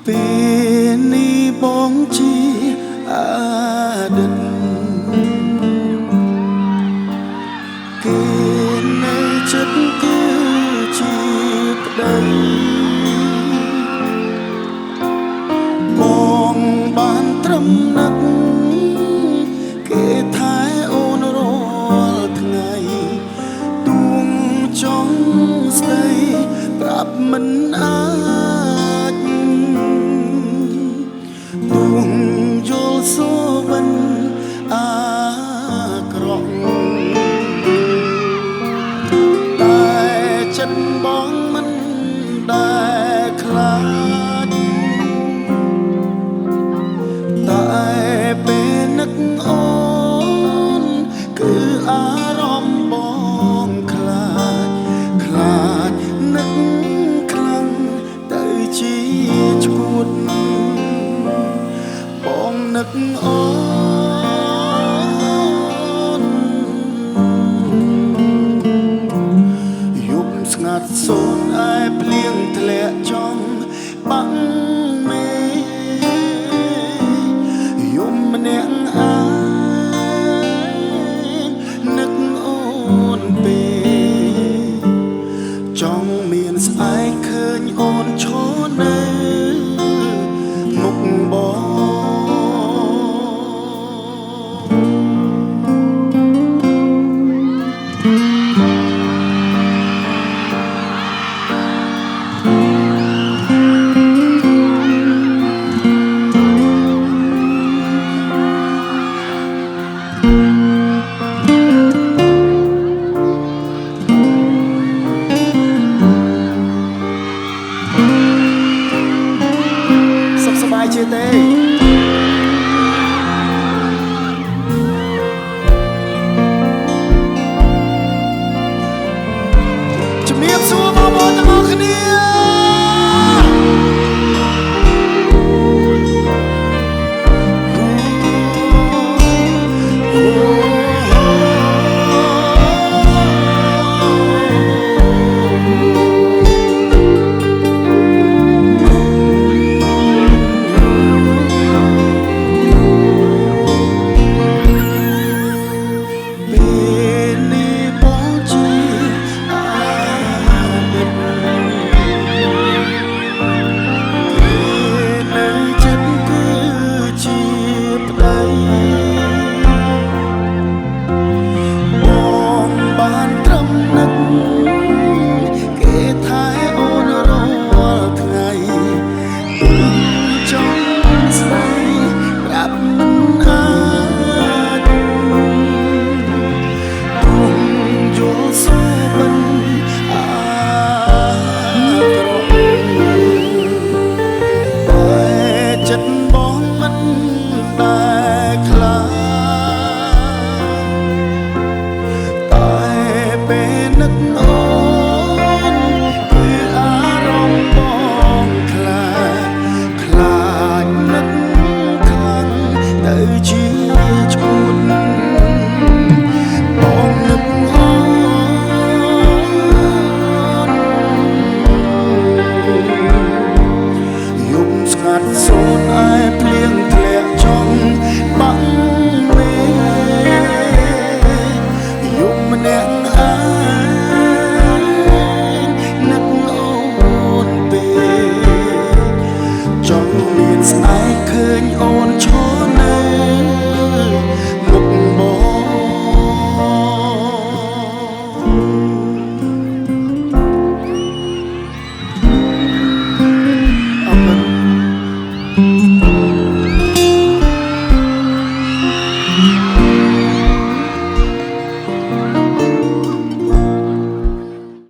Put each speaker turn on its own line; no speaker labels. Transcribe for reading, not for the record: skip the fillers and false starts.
ពេលនេះបងជាអតីតគេនៅចិត្តគឺជាប្តីបងបានត្រឹមនឹកគេថែអូនរាល់ថ្ងៃទួងចង់ស្ដីប្រាប់មិនអាចទួងយល់សូវិនអាក្រក់តែចិត្តបងមិនដែលខ្លាចតែពេលនឹកអូនគឺអារម្មណ៍បងខ្លាចនឹកខ្លាំងទៅជាឈួតបងនឹកអូនយប់ស្ងាត់សូនឯភ្លៀងធ្លាក់ចង់បាំងមេយំម្នាក់ឯងនឹកអូនពេលចង់មានស្អែកឃើញអូនឈរនៅមុខបងសុខសប្បាយជាទេ